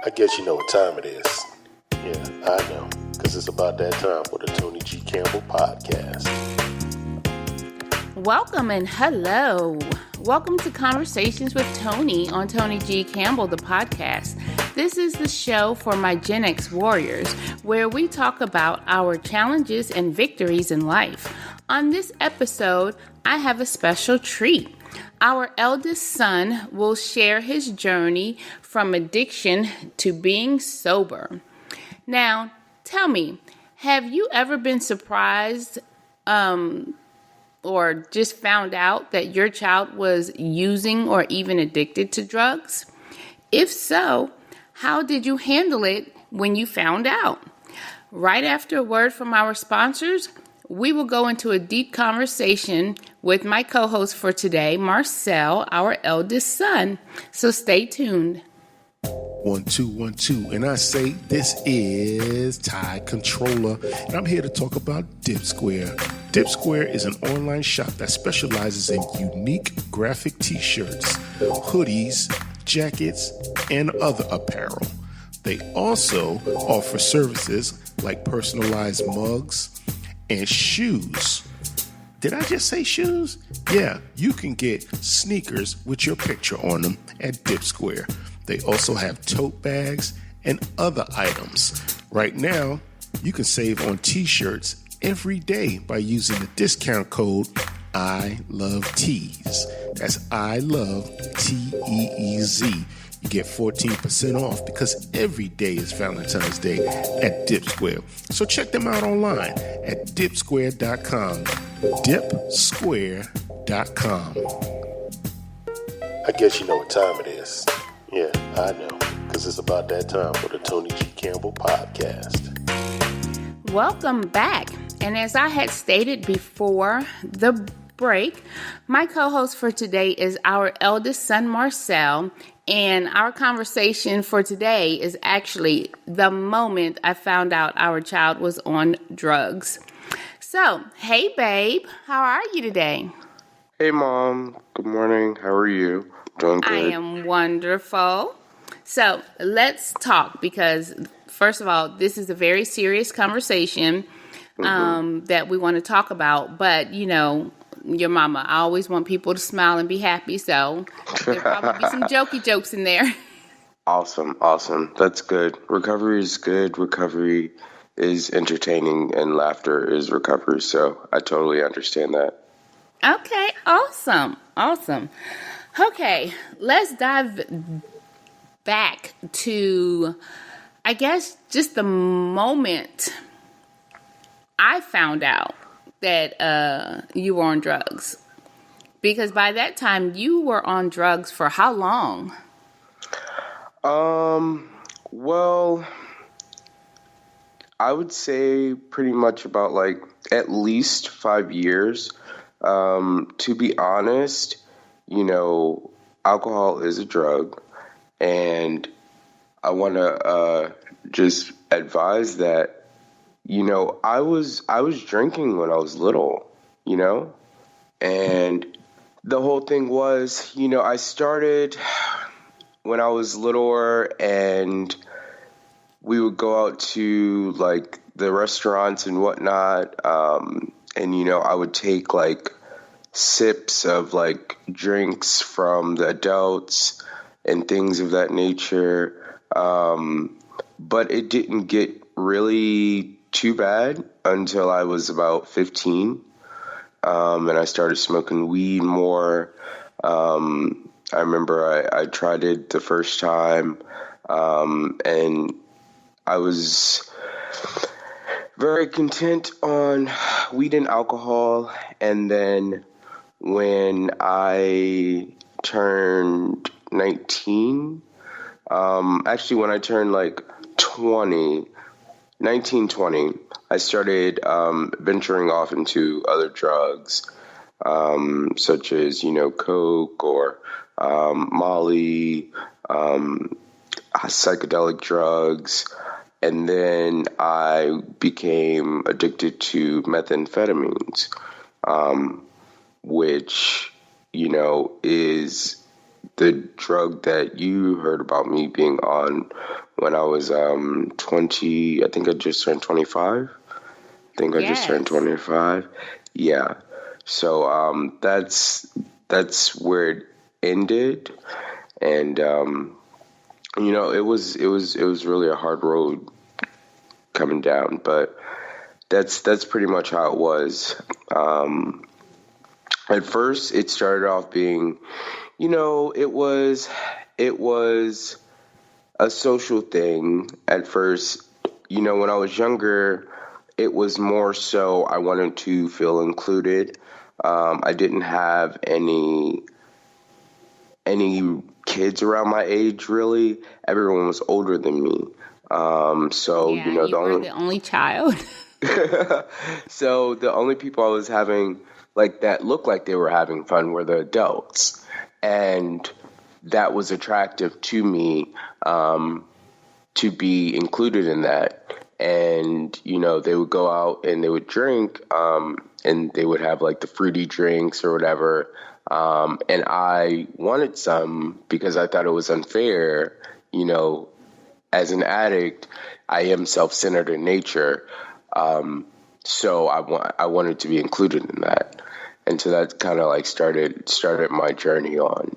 I guess you know what time it is. Yeah, I know, because it's about that time for the Toni G. Campbell podcast. Welcome and hello. Welcome to Conversations with Toni on Toni G. Campbell, the podcast. This is the show for my Gen X warriors, where we talk about our challenges and victories in life. On this episode, I have a special treat. Our eldest son will share his journey from addiction to being sober. Now, tell me, have you ever been surprised or just found out that your child was using or even addicted to drugs? If so, how did you handle it when you found out? Right after a word from our sponsors, we will go into a deep conversation with my co-host for today, Marcel, our eldest son. So stay tuned. 1, 2, 1, 2, and I say this is Tide Controller, and I'm here to talk about Dip Square. Dip Square is an online shop that specializes in unique graphic t-shirts, hoodies, jackets, and other apparel. They also offer services like personalized mugs and shoes. Did I just say shoes? Yeah, you can get sneakers with your picture on them at Dip Square. They also have tote bags and other items. Right now, you can save on t-shirts every day by using the discount code I Love Tees. That's I Love Teez. You get 14% off because every day is Valentine's Day at Dip Square. So check them out online at dipsquare.com. Dipsquare.com. I guess you know what time it is. Yeah, I know, because it's about that time for the Toni G. Campbell podcast. Welcome back. And as I had stated before the break, my co-host for today is our eldest son, Marcel. And our conversation for today is actually the moment I found out our child was on drugs. So, hey, babe, how are you today? Hey, Mom. Good morning. How are you? Doing good. I am wonderful. So, let's talk because, first of all, this is a very serious conversation that we want to talk about. But, you know, your mama, I always want people to smile and be happy. So, there'll probably be some jokey jokes in there. Awesome. That's good. Recovery is good. Recovery is entertaining, and laughter is recovery. So, I totally understand that. Okay, awesome. Okay, let's dive back to, I guess, just the moment I found out that you were on drugs. Because by that time, you were on drugs for how long? Well, I would say pretty much about like at least 5 years. To be honest, you know, alcohol is a drug, and I want to just advise that, you know, I was drinking when I was little, you know, and the whole thing was, you know, I started when I was littler, and we would go out to like the restaurants and whatnot, and, you know, I would take like sips of like drinks from the adults and things of that nature. But it didn't get really too bad until I was about 15. And I started smoking weed more. I remember I tried it the first time. And I was very content on weed and alcohol. And then when I turned 19, actually when I turned like 20, I started venturing off into other drugs, such as, you know, coke or Molly, psychedelic drugs. And then I became addicted to methamphetamines, which, you know, is the drug that you heard about me being on when I was 20. I think I just turned 25. I think I just turned Yes. 25. Yeah. So that's where it ended, and it was really a hard road coming down, but that's pretty much how it was. At first, it started off being, it was a social thing at first. When I was younger, it was more so I wanted to feel included. I didn't have any kids around my age, really. Everyone was older than me. So, Yeah, you were the only child. so the only people I was having like that looked like they were having fun were the adults. And that was attractive to me, to be included in that. And, they would go out and they would drink, and they would have like the fruity drinks or whatever. And I wanted some because I thought it was unfair. As an addict, I am self-centered in nature. So I wanted to be included in that. And so that kind of like started my journey on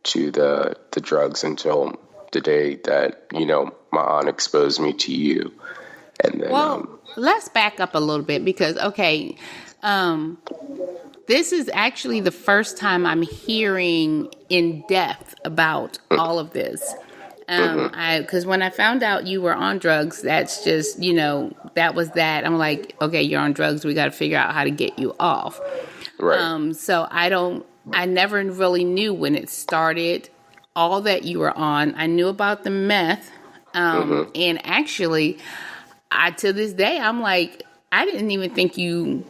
to the drugs until the day that, my aunt exposed me to you. And then, Well, let's back up a little bit because, okay, this is actually the first time I'm hearing in depth about all of this. Because when I found out you were on drugs, that's just, that was that. I'm like, okay, you're on drugs. We got to figure out how to get you off. right. So I never really knew when it started, all that you were on. I knew about the meth. And actually, to this day, I'm like, I didn't even think you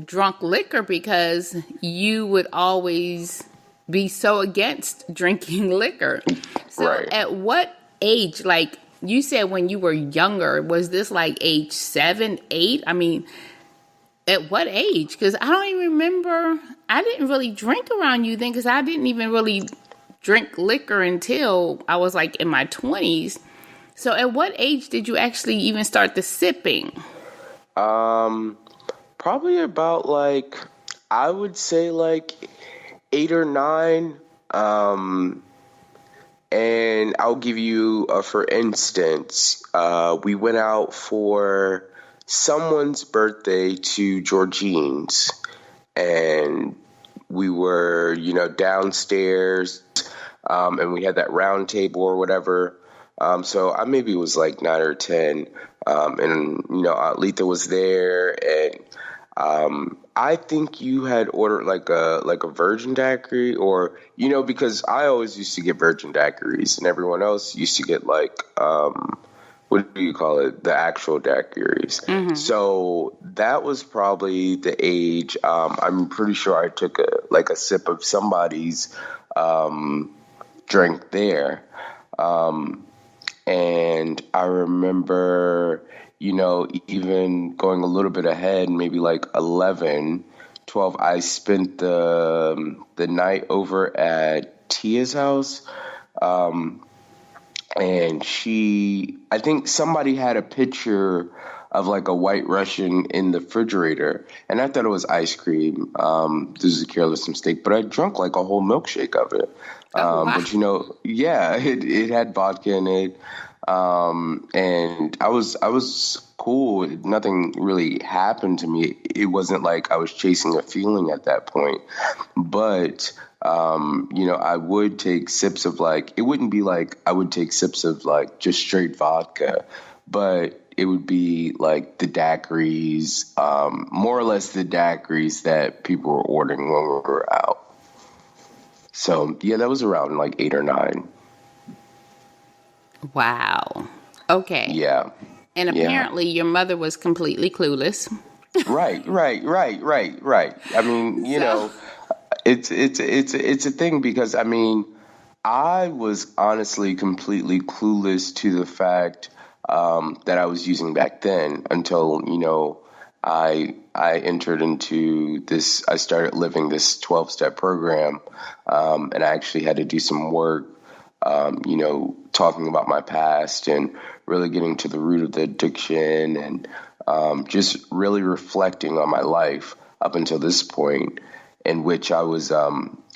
drunk liquor because you would always be so against drinking liquor. So Right. at what age, like you said when you were younger, was this like age 7, 8? I mean, at what age? Because I don't even remember. I didn't really drink around you then because I didn't even really drink liquor until I was like in my 20s. So at what age did you actually even start the sipping? Probably about like, I would say like 8 or 9. And I'll give you for instance, we went out for someone's birthday to Georgine's, and we were, downstairs, and we had that round table or whatever. So I maybe was like 9 or 10, and Aunt Letha was there, and I think you had ordered like a virgin daiquiri, or because I always used to get virgin daiquiris, and everyone else used to get like what do you call it, the actual daiquiris. So that was probably the age. I'm pretty sure I took a sip of somebody's drink there. And I remember, even going a little bit ahead, maybe like 11, 12, I spent the night over at Tia's house. And I think somebody had a picture of like a White Russian in the refrigerator, and I thought it was ice cream. This is a careless mistake, but I drank like a whole milkshake of it. Wow. But yeah, it had vodka in it. And I was cool. Nothing really happened to me. It wasn't like I was chasing a feeling at that point, but I would take sips of like, it wouldn't be like I would take sips of like just straight vodka, but it would be like the daiquiris, more or less the daiquiris that people were ordering when we were out. So yeah, that was around like 8 or 9. Wow. Okay. Yeah. And apparently your mother was completely clueless. Right. I mean, it's a thing because I mean, I was honestly completely clueless to the fact that I was using back then until, I entered into this. I started living this 12-step program, and I actually had to do some work, talking about my past and really getting to the root of the addiction, and just really reflecting on my life up until this point, in which I was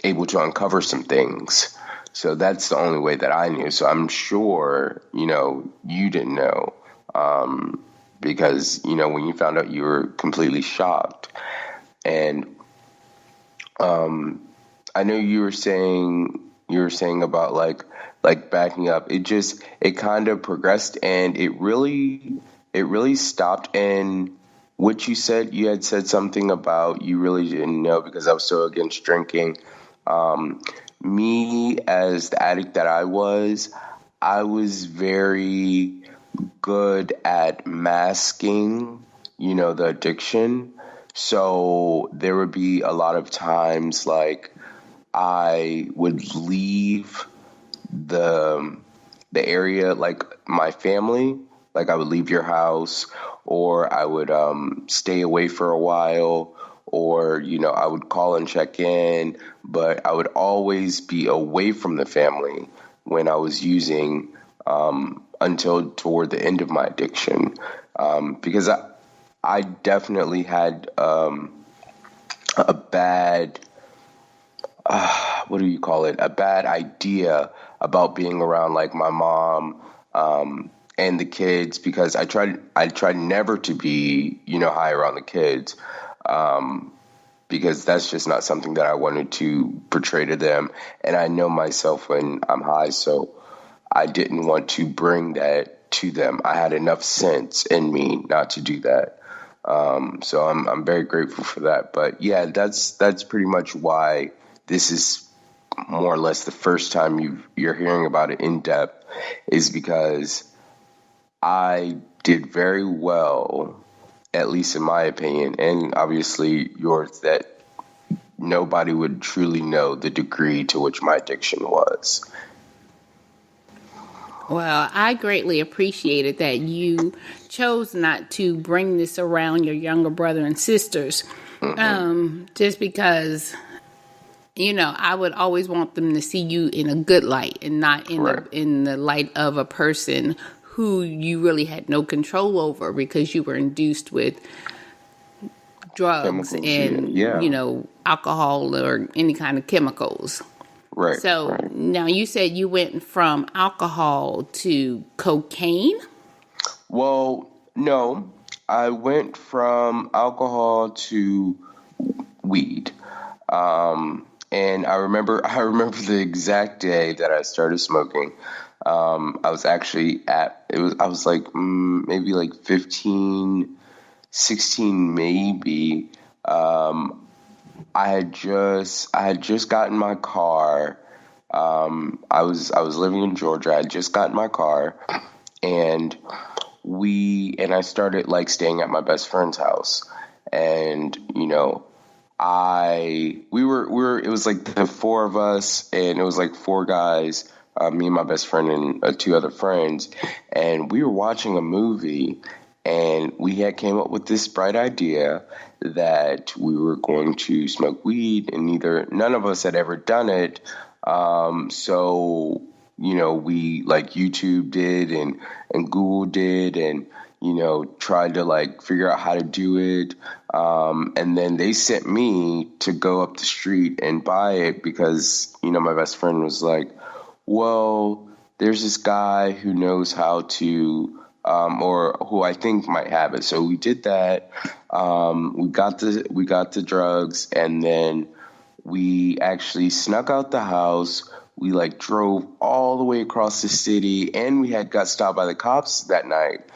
able to uncover some things. So that's the only way that I knew. So I'm sure, you didn't know. Because, when you found out, you were completely shocked. And I know you were saying about like backing up. It kind of progressed, and it really stopped. And what you had said something about you really didn't know because I was so against drinking. Me, as the addict that I was very good at masking, the addiction. So there would be a lot of times like I would leave the area, like my family, like I would leave your house, or I would stay away for a while, or I would call and check in, but I would always be away from the family when I was using, until toward the end of my addiction, because I definitely had a bad, what do you call it? A bad idea about being around like my mom and the kids, because I tried never to be high around the kids, because that's just not something that I wanted to portray to them, and I know myself when I'm high, so I didn't want to bring that to them. I had enough sense in me not to do that. So I'm very grateful for that. But yeah, that's pretty much why this is more or less the first time you're hearing about it in depth, is because I did very well, at least in my opinion, and obviously yours, that nobody would truly know the degree to which my addiction was. Well, I greatly appreciated that you chose not to bring this around your younger brother and sisters, just because, I would always want them to see you in a good light and not in the light of a person who you really had no control over because you were induced with drugs and, alcohol or any kind of chemicals. Right. So now you said you went from alcohol to cocaine? Well, no, I went from alcohol to weed. And I remember the exact day that I started smoking. I was actually I was like maybe like 15, 16 maybe. I had just gotten my car. I was living in Georgia. I had just gotten my car, and I started like staying at my best friend's house, and it was like the four of us, and it was like four guys, me and my best friend and two other friends, and we were watching a movie, and we had came up with this bright idea that we were going to smoke weed, and none of us had ever done it. So, we like YouTube did and Google did, and, tried to like figure out how to do it. And then they sent me to go up the street and buy it because, my best friend was like, well, there's this guy who knows how to, or who I think might have it. So we did that. We got the drugs, and then we actually snuck out the house. We like drove all the way across the city, and we had got stopped by the cops that night,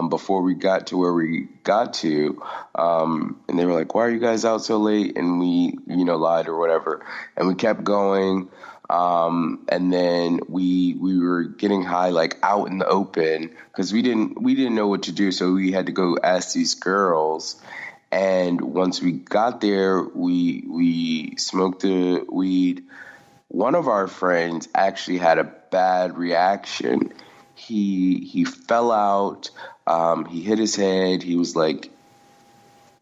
before we got to where we got to. And they were like, why are you guys out so late? And we, lied or whatever. And we kept going. And then we were getting high, like out in the open, because we didn't know what to do. So we had to go ask these girls. And once we got there, we smoked the weed. One of our friends actually had a bad reaction. He fell out. He hit his head. He was like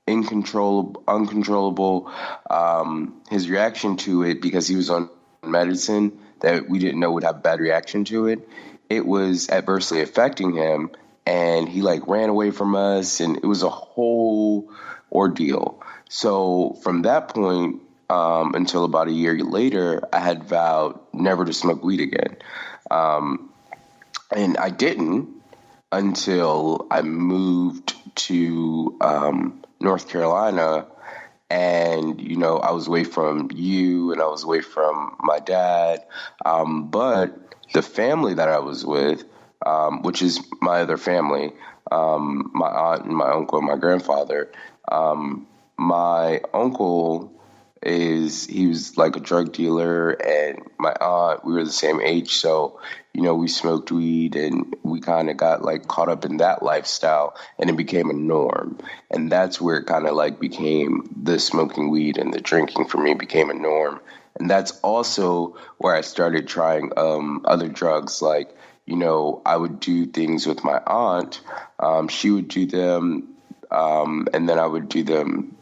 uncontrollable. His reaction to it, because he was on medicine that we didn't know would have a bad reaction to it, it was adversely affecting him, and he like ran away from us, and it was a whole ordeal. So from that point until about a year later, I had vowed never to smoke weed again. And I didn't until I moved to North Carolina. And, you know, I was away from you and I was away from my dad. But the family that I was with, which is my other family, my aunt and my uncle and my grandfather, my uncle he was like a drug dealer, and my aunt, we were the same age. So, you know, we smoked weed and we kind of got like caught up in that lifestyle, and it became a norm. And that's where it kind of like became the smoking weed and the drinking for me became a norm. And that's also where I started trying other drugs. Like, you know, I would do things with my aunt. She would do them, and then I would do them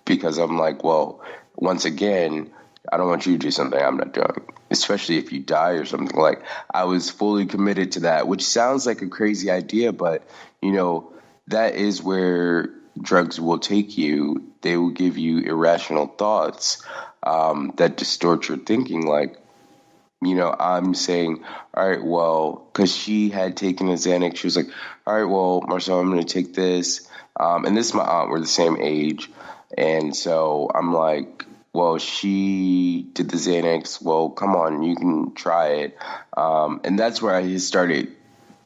because I'm like, well, once again, I don't want you to do something I'm not doing, especially if you die or something. Like, I was fully committed to that, which sounds like a crazy idea, but, you know, that is where drugs will take you. They will give you irrational thoughts that distort your thinking. Like, you know, I'm saying, all right, well, because she had taken a Xanax, she was like, all right, well, Marcel, I'm going to take this. And this is my aunt. We're the same age. And so I'm like, well, she did the Xanax. Well, come on, you can try it. And that's where I started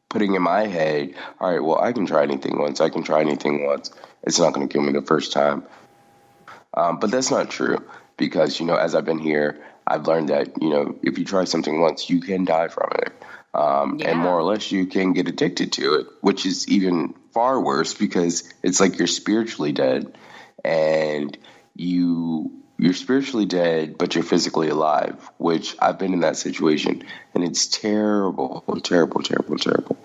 putting in my head, all right, well, I can try anything once. I can try anything once. It's not going to kill me the first time. But that's not true because, you know, as I've been here, I've learned that, you know, if you try something once, you can die from it. And more or less, you can get addicted to it, which is even far worse because it's like you're spiritually dead. And you're spiritually dead, but you're physically alive, which I've been in that situation, and it's terrible, terrible, terrible, terrible.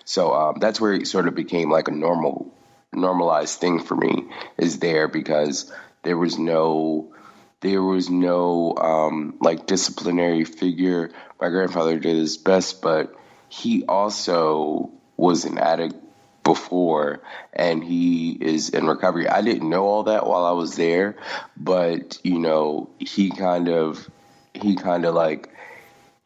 So that's where it sort of became like a normalized thing for me, is there because there was no like disciplinary figure. My grandfather did his best, but he also was an addict before, and he is in recovery. I didn't know all that while I was there, but you know, he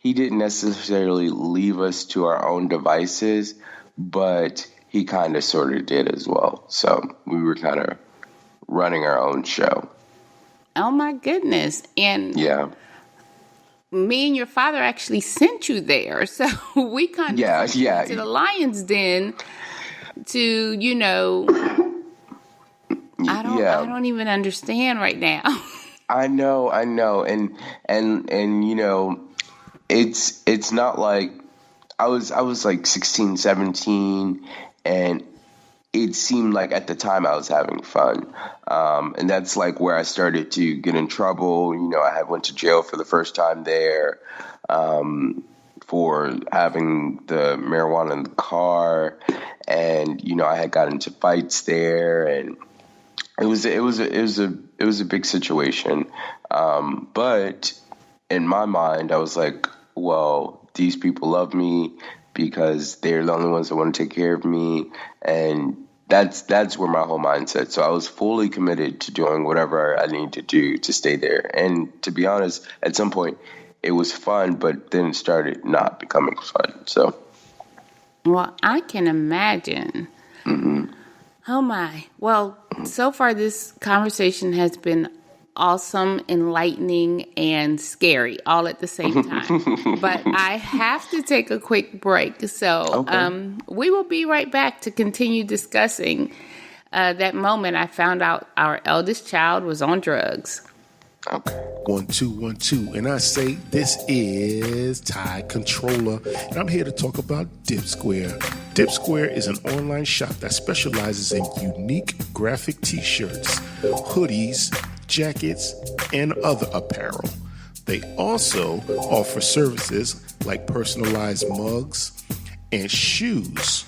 didn't necessarily leave us to our own devices, but he kind of sort of did as well. So we were kind of running our own show. Oh my goodness. And yeah, me and your father actually sent you there. So we kind of sent you to the lion's den to, you know, I don't even understand right now. I know. And you know, it's not like I was like 16, 17, and it seemed like at the time I was having fun. And that's like where I started to get in trouble. You know, I went to jail for the first time there, for having the marijuana in the car. And, you know, I had got into fights there, and it was a big situation. But in my mind, I was like, well, these people love me because they're the only ones that want to take care of me. And that's where my whole mindset. So I was fully committed to doing whatever I needed to do to stay there. And to be honest, at some point it was fun, but then it started not becoming fun. So. Well, I can imagine. Mm-hmm. Oh my. Well, so far this conversation has been awesome, enlightening, and scary all at the same time. But I have to take a quick break. So we will be right back to continue discussing that moment I found out our eldest child was on drugs. Okay. 1 2 1 2, and I say this is Tide Controller, and I'm here to talk about Dip Square. Dip Square is an online shop that specializes in unique graphic t-shirts, hoodies, jackets, and other apparel. They also offer services like personalized mugs and shoes.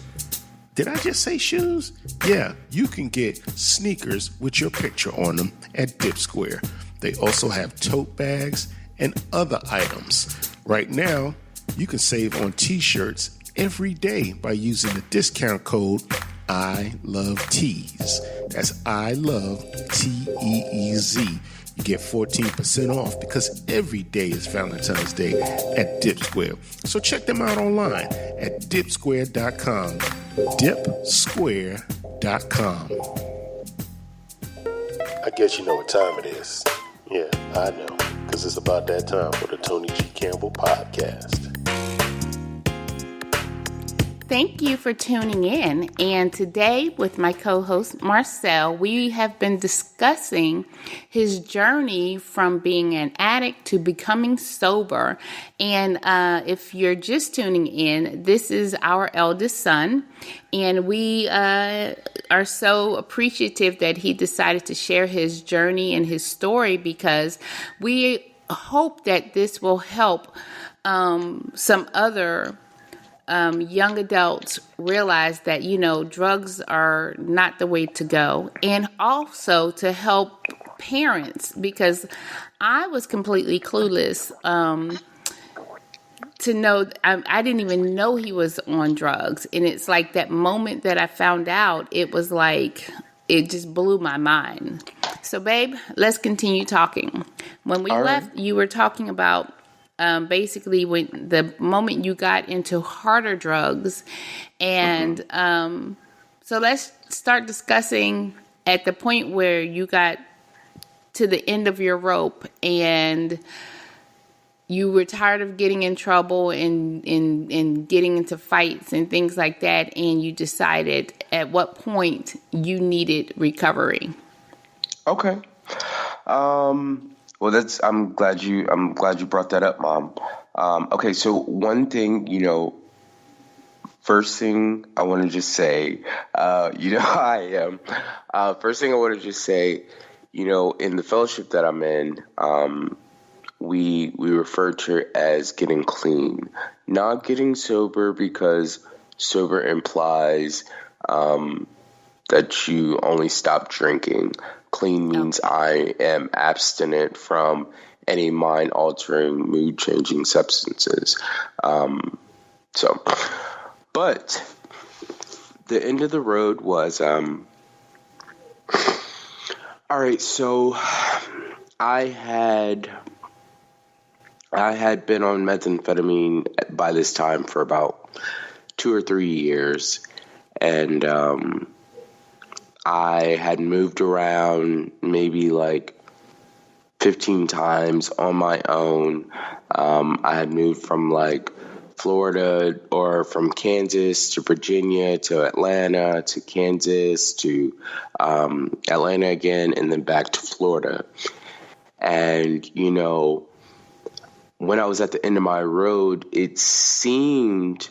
Did I just say shoes? Yeah, you can get sneakers with your picture on them at Dip Square. They also have tote bags and other items. Right now, you can save on t-shirts every day by using the discount code I Love Tees. That's I Love Teez. You get 14% off because every day is Valentine's Day at Dip Square. So check them out online at dipsquare.com. Dipsquare.com. I guess you know what time it is. Yeah, I know, because it's about that time for the Toni G. Campbell podcast. Thank you for tuning in. And today, with my co-host Marcel, we have been discussing his journey from being an addict to becoming sober. And if you're just tuning in, this is our eldest son. And we are so appreciative that he decided to share his journey and his story, because we hope that this will help some other young adults realize that, drugs are not the way to go. And also to help parents, because I was completely clueless to know, I didn't even know he was on drugs. And it's like that moment that I found out, it was like, it just blew my mind. So, babe, let's continue talking. When we left, you were talking about basically when the moment you got into harder drugs. And so let's start discussing at the point where you got to the end of your rope and you were tired of getting in trouble and getting into fights and things like that, and you decided at what point you needed recovery. Okay. Well, I'm glad you brought that up, Mom. Okay, so one thing, first thing I want to just say, how I am. First thing I want to just say, in the fellowship that I'm in, we refer to it as getting clean, not getting sober, because sober implies that you only stop drinking. Clean means I am abstinent from any mind-altering, mood-changing substances. But the end of the road was, all right, so I had been on methamphetamine by this time for about 2 or 3 years, and I had moved around maybe like 15 times on my own. I had moved from like Florida, or from Kansas to Virginia to Atlanta to Kansas to Atlanta again, and then back to Florida. And, when I was at the end of my road, it seemed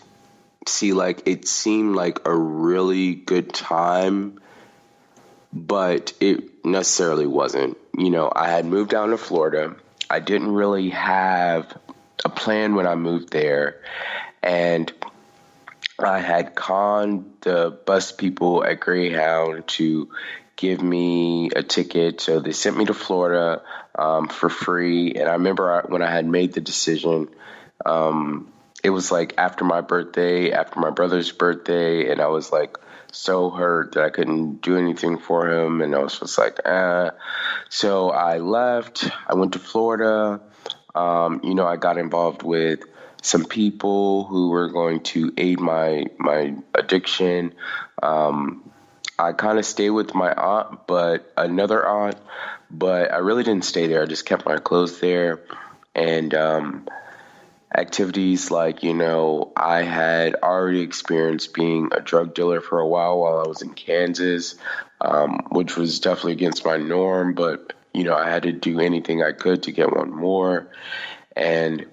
like a really good time, but it necessarily wasn't. I had moved down to Florida. I didn't really have a plan when I moved there, and I had conned the bus people at Greyhound to give me a ticket. So they sent me to Florida for free. And I remember when I had made the decision, it was like after my brother's birthday, and I was like so hurt that I couldn't do anything for him. And I was just like, So I left. I went to Florida. I got involved with some people who were going to aid my addiction. I kind of stayed with my another aunt, but I really didn't stay there. I just kept my clothes there. And activities like, I had already experienced being a drug dealer for a while I was in Kansas, which was definitely against my norm, but, I had to do anything I could to get one more. And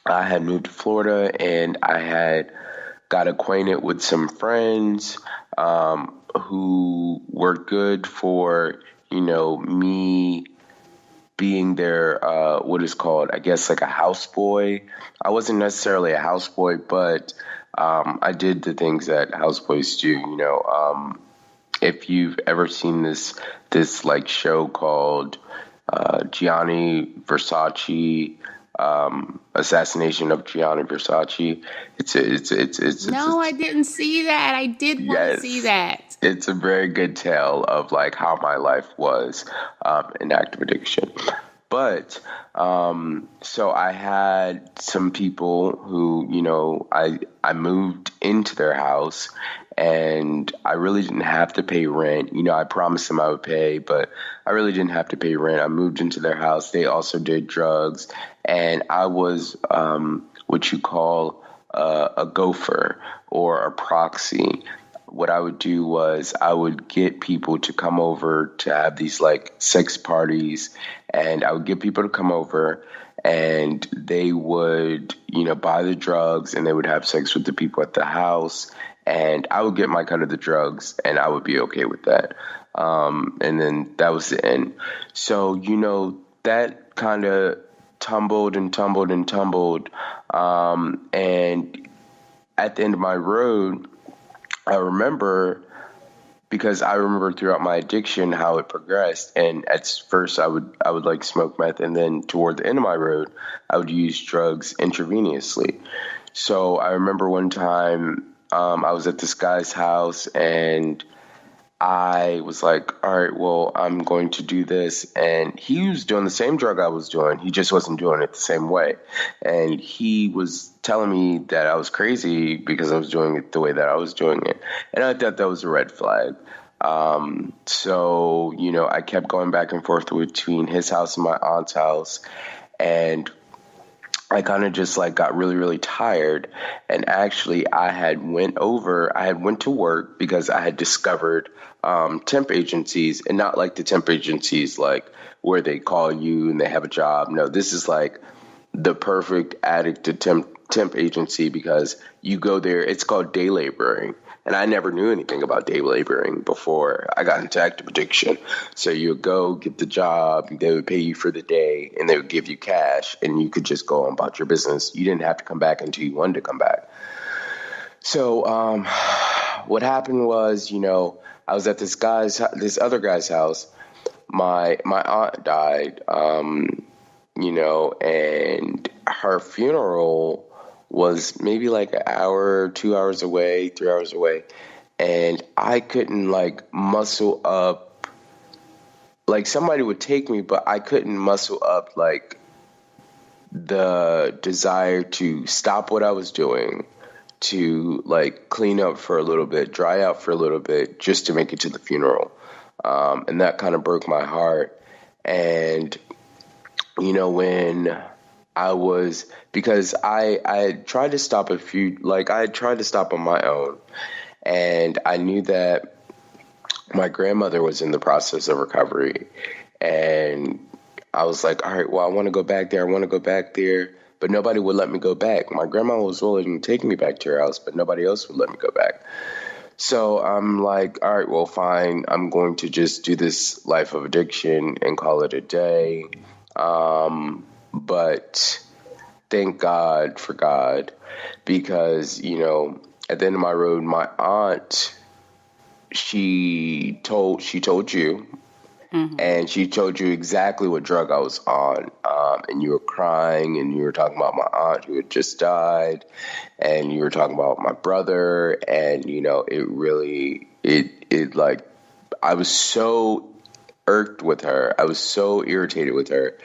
I had moved to Florida, and I had got acquainted with some friends who were good for, me being their, what is called, I guess, like a houseboy. I wasn't necessarily a houseboy, but I did the things that houseboys do. If you've ever seen this like show called Gianni Versace, Assassination of Gianni Versace, No, I didn't see that. I did want to see that. It's a very good tale of like how my life was in active addiction. But so I had some people who, I moved into their house and I really didn't have to pay rent. I promised them I would pay, but I really didn't have to pay rent. I moved into their house. They also did drugs. And I was what you call a gopher or a proxy. What I would do was I would get people to come over to have these like sex parties, and I would get people to come over and they would, buy the drugs and they would have sex with the people at the house, and I would get my cut of the drugs and I would be okay with that. And then that was the end. So, that kind of tumbled and tumbled and tumbled. And at the end of my road, I remember, because I remember throughout my addiction how it progressed. And at first I would like smoke meth, and then toward the end of my road, I would use drugs intravenously. So I remember one time I was at this guy's house and I was like, all right, well, I'm going to do this. And he was doing the same drug I was doing. He just wasn't doing it the same way. And he was telling me that I was crazy because I was doing it the way that I was doing it. And I thought that was a red flag. So, I kept going back and forth between his house and my aunt's house. And I kind of just like got really, really tired. And actually I went to work because I had discovered temp agencies, and not like the temp agencies like where they call you and they have a job. No, this is like the perfect addict to temp agency, because you go there. It's called day laboring. And I never knew anything about day laboring before I got into active addiction. So you would go get the job, they would pay you for the day, and they would give you cash, and you could just go on about your business. You didn't have to come back until you wanted to come back. So what happened was, I was at this other guy's house. My aunt died, and her funeral was maybe like an hour, 2 hours away, 3 hours away. And I couldn't like muscle up, like somebody would take me, but I couldn't muscle up like the desire to stop what I was doing, to like clean up for a little bit, dry out for a little bit, just to make it to the funeral. And that kind of broke my heart. And, when because I had tried to stop I had tried to stop on my own, and I knew that my grandmother was in the process of recovery, and I was like, all right, well, I want to go back there, but nobody would let me go back. My grandma was willing to take me back to her house, but nobody else would let me go back. So I'm like, all right, well, fine. I'm going to just do this life of addiction and call it a day. But thank God for God, because, at the end of my road, my aunt, she told you, and she told you exactly what drug I was on. And you were crying, and you were talking about my aunt who had just died, and you were talking about my brother, and, it really, like, I was so irked with her. I was so irritated with her.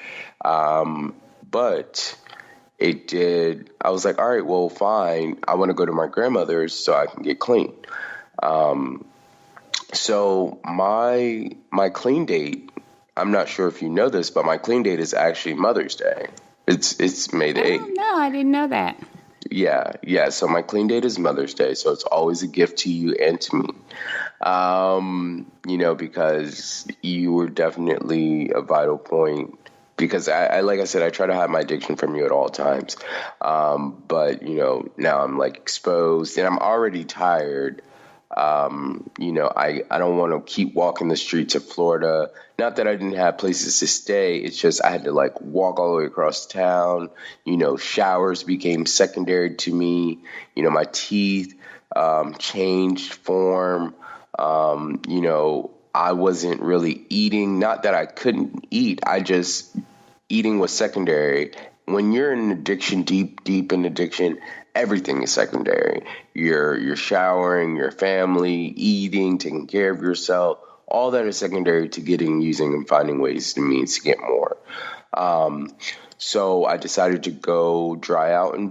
But it did. I was like, all right, well, fine. I want to go to my grandmother's so I can get clean. So my clean date, I'm not sure if you know this, but my clean date is actually Mother's Day. It's May the 8th. Oh, no, I didn't know that. Yeah. So my clean date is Mother's Day. So it's always a gift to you and to me. Because you were definitely a vital point. Because I like I said, I try to hide my addiction from you at all times. But, now I'm like exposed, and I'm already tired. I don't want to keep walking the streets of Florida. Not that I didn't have places to stay. It's just I had to like walk all the way across town. Showers became secondary to me. My teeth changed form. I wasn't really eating. Not that I couldn't eat. Eating was secondary. When you're in addiction, deep in addiction, everything is secondary. You're showering, your family, eating, taking care of yourself. All that is secondary to getting, using, and finding ways to get more. So I decided to go dry out in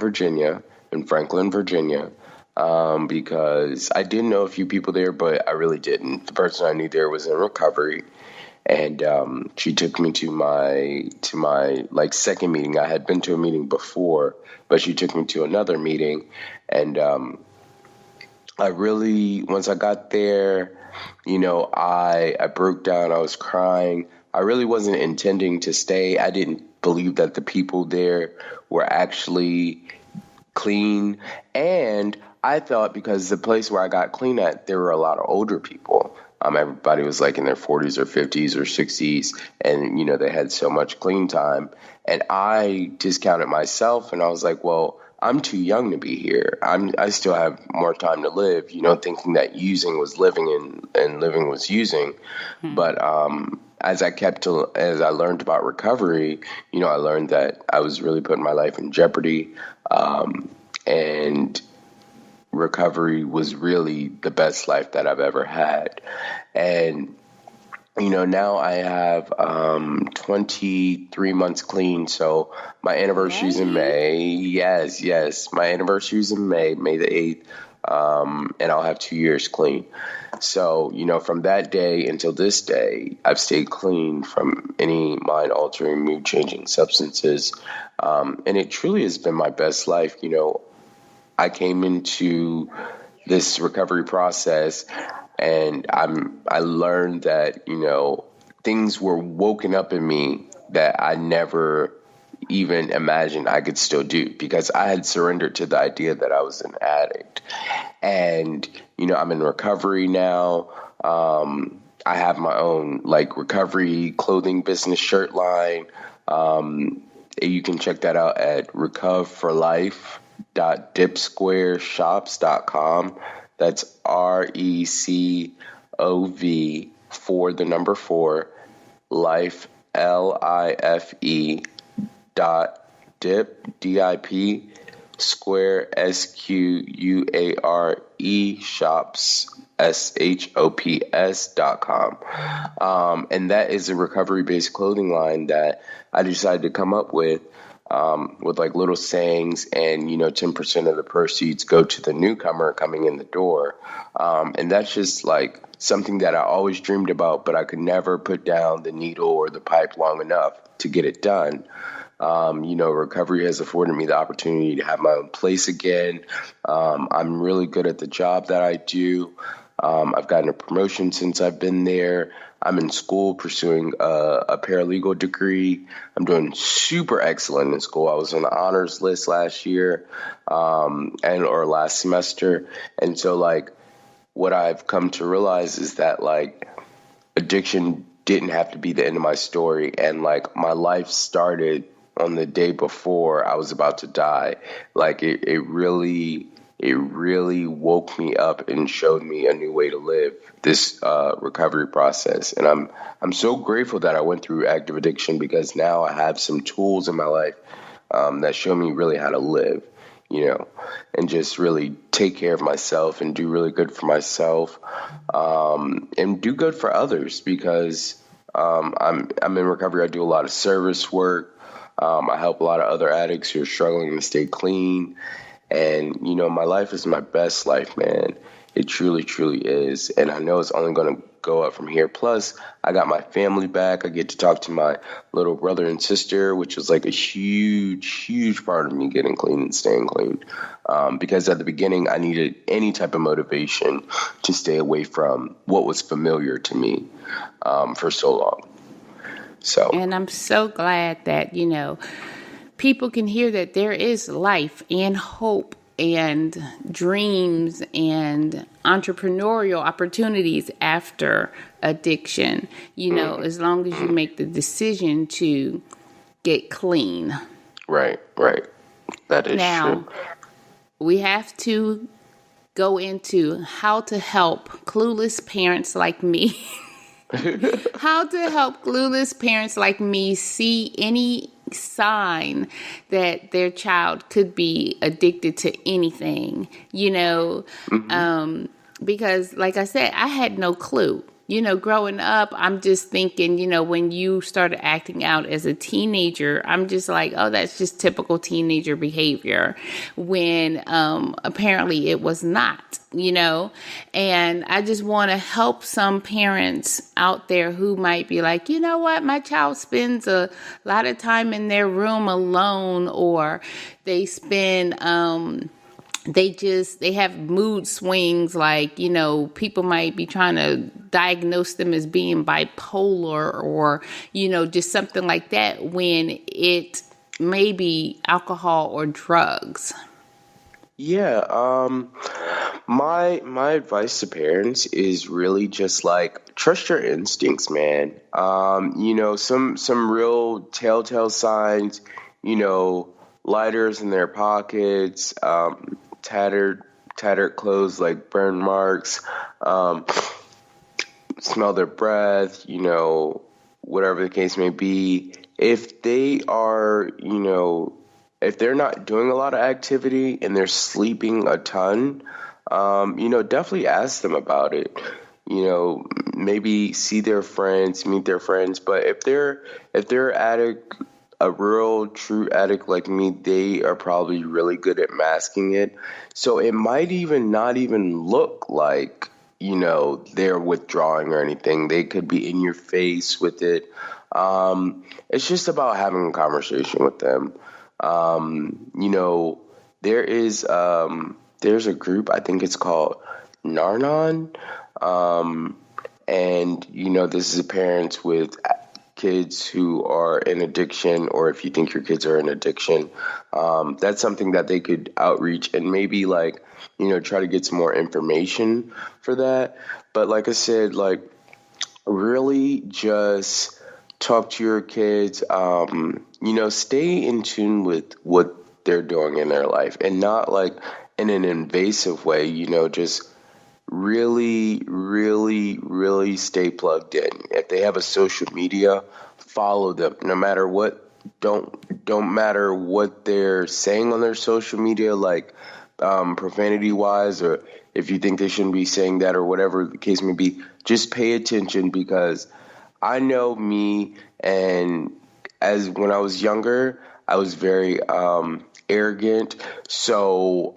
Franklin, Virginia, because I did know a few people there, but I really didn't. The person I knew there was in recovery. And she took me to my like second meeting. I had been to a meeting before, but she took me to another meeting. And once I got there, I broke down. I was crying. I really wasn't intending to stay. I didn't believe that the people there were actually clean. And I thought because the place where I got clean at, there were a lot of older people. Everybody was like in their 40s or 50s or 60s, and, they had so much clean time. And I discounted myself, and I was like, well, I'm too young to be here. I still have more time to live, thinking that using was living and living was using. But as I learned about recovery, I learned that I was really putting my life in jeopardy. And recovery was really the best life that I've ever had. And, now I have 23 months clean. So my anniversary's in May. Yes. My anniversary's in May the 8th. And I'll have 2 years clean. So, from that day until this day, I've stayed clean from any mind-altering, mood-changing substances. And it truly has been my best life. I came into this recovery process and I learned that, things were woken up in me that I never even imagined I could still do, because I had surrendered to the idea that I was an addict. And, I'm in recovery now. I have my own recovery clothing business, shirt line. You can check that out at recoveforlife.dipsquareshops.com. That's RECOV for the number 4 life LIFE .dip square SQUARE shops SHOPS.com. And that is a recovery-based clothing line that I decided to come up with little sayings, and 10% of the proceeds go to the newcomer coming in the door. And that's just something that I always dreamed about, but I could never put down the needle or the pipe long enough to get it done. Recovery has afforded me the opportunity to have my own place again. I'm really good at the job that I do. I've gotten a promotion since I've been there. I'm in school pursuing a paralegal degree. I'm doing super excellent in school. I was on the honors list last year or last semester. And so what I've come to realize is that addiction didn't have to be the end of my story. And my life started on the day before I was about to die. It really woke me up and showed me a new way to live this recovery process. And I'm so grateful that I went through active addiction, because now I have some tools in my life that show me really how to live, and just really take care of myself and do really good for myself, and do good for others, because I'm in recovery. I do a lot of service work. I help a lot of other addicts who are struggling to stay clean. And, my life is my best life, man. It truly, truly is. And I know it's only going to go up from here. Plus, I got my family back. I get to talk to my little brother and sister, which is a huge, huge part of me getting clean and staying clean. Because at the beginning, I needed any type of motivation to stay away from what was familiar to me for so long. And I'm so glad that, people can hear that there is life and hope and dreams and entrepreneurial opportunities after addiction, as long as you make the decision to get clean. Right. That is true. We have to go into how to help clueless parents like me. How to help clueless parents like me see any sign that their child could be addicted to anything, because like I said, I had no clue. Growing up, I'm just thinking, when you started acting out as a teenager, I'm just like, oh, that's just typical teenager behavior, when apparently it was not, and I just want to help some parents out there who might be like, you know what, my child spends a lot of time in their room alone, or they spend, they have mood swings, like, people might be trying to diagnose them as being bipolar, or, just something like that, when it may be alcohol or drugs. Yeah, my advice to parents is really just like, trust your instincts, man. Some real telltale signs, lighters in their pockets, tattered clothes, like burn marks, smell their breath, whatever the case may be. If they are, if they're not doing a lot of activity and they're sleeping a ton, definitely ask them about it. Maybe see their friends, meet their friends. But if they're addict, a real true addict like me, they are probably really good at masking it. So it might not even look like, they're withdrawing or anything. They could be in your face with it. It's just about having a conversation with them. There's a group, I think it's called Narnon. And, this is parents with kids who are in addiction, or if you think your kids are in addiction, that's something that they could outreach and maybe try to get some more information for that. But like I said, really just talk to your kids, stay in tune with what they're doing in their life, and not in an invasive way, just really, really, really stay plugged in. If they have a social media, follow them, no matter what. Don't matter what they're saying on their social media, profanity wise, or if you think they shouldn't be saying that, or whatever the case may be. Just pay attention, because I know me, and as when I was younger, I was very arrogant. So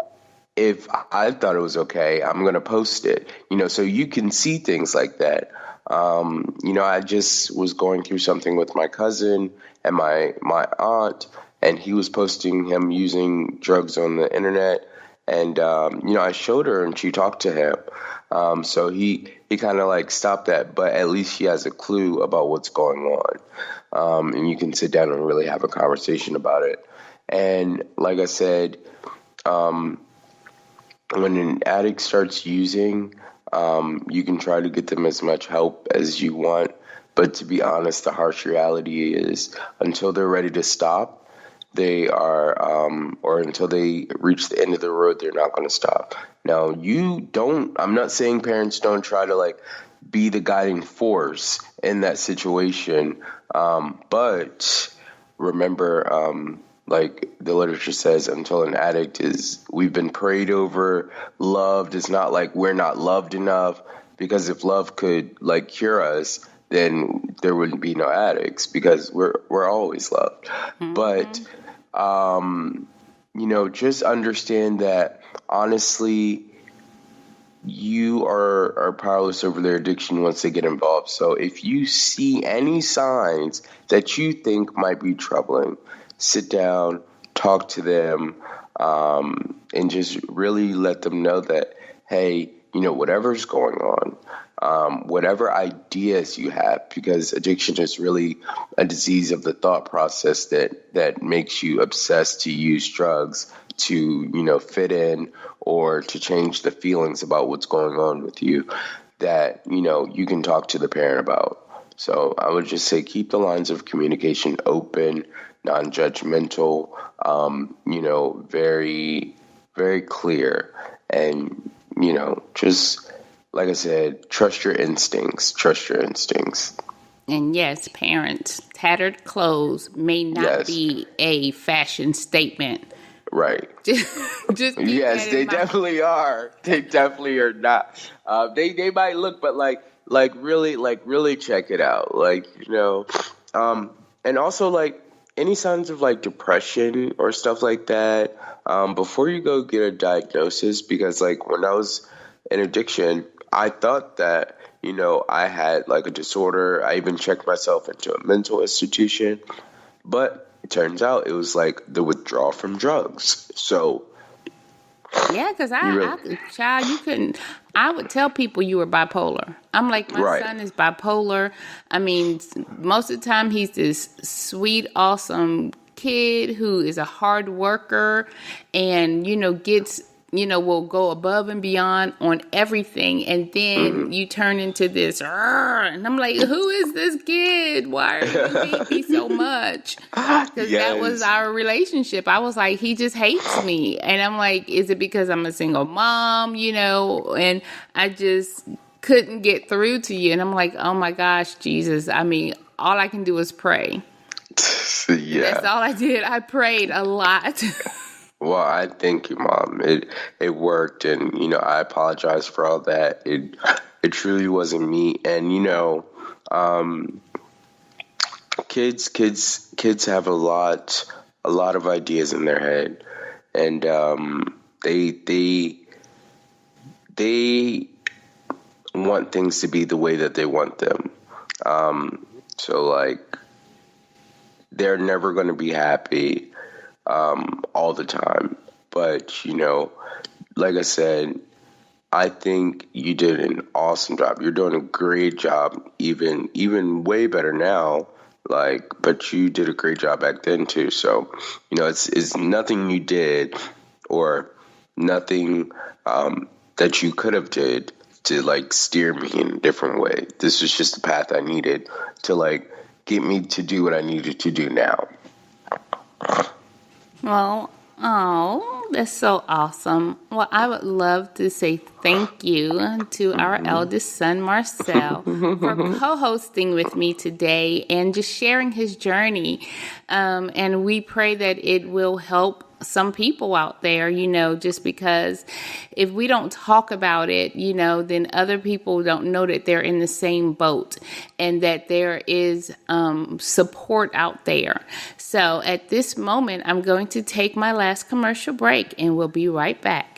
if I thought it was okay, I'm going to post it, so you can see things like that. I just was going through something with my cousin and my aunt, and he was posting him using drugs on the internet. And, I showed her, and she talked to him. So he kind of stopped that, but at least he has a clue about what's going on. And you can sit down and really have a conversation about it. And like I said, when an addict starts using, you can try to get them as much help as you want. But to be honest, the harsh reality is, until they're ready to stop, they are, or until they reach the end of the road, they're not going to stop. Now, I'm not saying parents don't try to be the guiding force in that situation. But remember, the literature says, until an addict we've been prayed over, loved. It's not like we're not loved enough, because if love could cure us, then there wouldn't be no addicts, because we're always loved. Mm-hmm. But, just understand that, honestly, you are powerless over their addiction once they get involved. So if you see any signs that you think might be troubling, sit down, talk to them, and just really let them know that, hey, whatever's going on, whatever ideas you have, because addiction is really a disease of the thought process that makes you obsessed to use drugs to fit in or to change the feelings about what's going on with you that, you can talk to the parent about. So I would just say keep the lines of communication open, non-judgmental, very, very clear. And, just like I said, trust your instincts. And yes, parents, tattered clothes may not be a fashion statement. Right. Just yes, they definitely are. They definitely are not. They might look, but really check it out. And also any signs of depression or stuff like that, before you go get a diagnosis, because when I was in addiction, I thought that, I had a disorder. I even checked myself into a mental institution, but it turns out it was the withdrawal from drugs. So yeah, because you couldn't. I would tell people you were bipolar. I'm like, my son is bipolar. I mean, most of the time he's this sweet, awesome kid who is a hard worker and, gets, will go above and beyond on everything. And then you turn into this, and I'm like, who is this kid? Why are you hating me so much? Because that was our relationship. I was like, he just hates me. And I'm like, is it because I'm a single mom, and I just couldn't get through to you. And I'm like, oh my gosh, Jesus. I mean, all I can do is pray. Yeah. That's all I did. I prayed a lot. Well, I thank you, Mom. It worked, and I apologize for all that. It truly wasn't me, and kids have a lot of ideas in their head, and they want things to be the way that they want them. So they're never going to be happy all the time. But, like I said, I think you did an awesome job. You're doing a great job, even way better now. But you did a great job back then too. So, it's nothing you did or nothing that you could have did to steer me in a different way. This was just the path I needed to get me to do what I needed to do now. Well, that's so awesome. Well, I would love to say thank you to our eldest son, Marcel, for co-hosting with me today and just sharing his journey. And we pray that it will help some people out there, just because if we don't talk about it, then other people don't know that they're in the same boat and that there is support out there. So at this moment, I'm going to take my last commercial break and we'll be right back.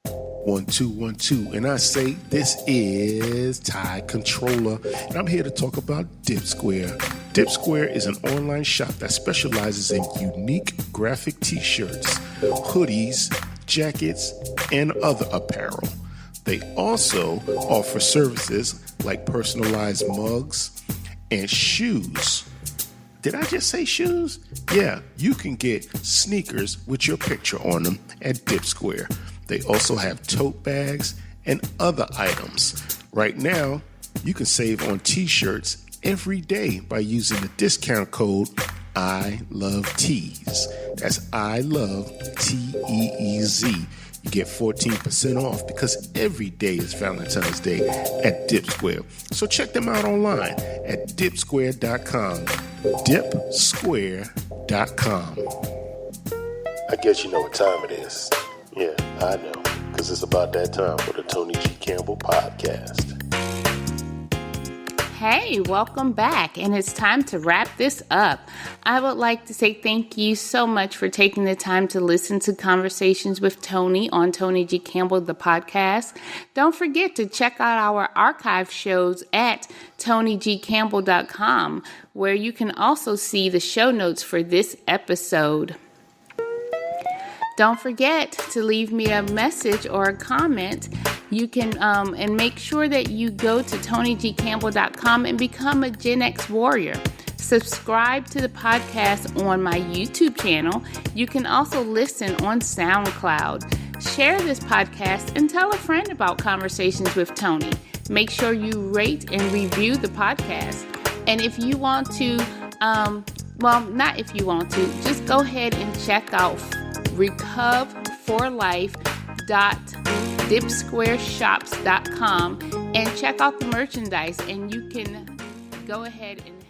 1 2 1 2, and I say this is Tide Controller, and I'm here to talk about DipSquare. DipSquare is an online shop that specializes in unique graphic t-shirts, hoodies, jackets, and other apparel. They also offer services like personalized mugs and shoes. Did I just say shoes? Yeah, you can get sneakers with your picture on them at DipSquare. They also have tote bags and other items. Right now, you can save on t-shirts every day by using the discount code ILOVETEES. That's ILOVETEEZ. You get 14% off because every day is Valentine's Day at DipSquare. So check them out online at dipsquare.com. Dipsquare.com. I guess you know what time it is. Yeah, I know, because it's about that time for the Toni G. Campbell podcast. Hey, welcome back, and it's time to wrap this up. I would like to say thank you so much for taking the time to listen to Conversations with Toni on Toni G. Campbell, the podcast. Don't forget to check out our archive shows at ToniGCampbell.com, where you can also see the show notes for this episode. Don't forget to leave me a message or a comment. You can, and make sure that you go to ToniGCampbell.com and become a Gen X warrior. Subscribe to the podcast on my YouTube channel. You can also listen on SoundCloud. Share this podcast and tell a friend about Conversations with Toni. Make sure you rate and review the podcast. And if you want to, not if you want to, just go ahead and check out recovforlife.dipsquareshops.com and check out the merchandise, and you can go ahead and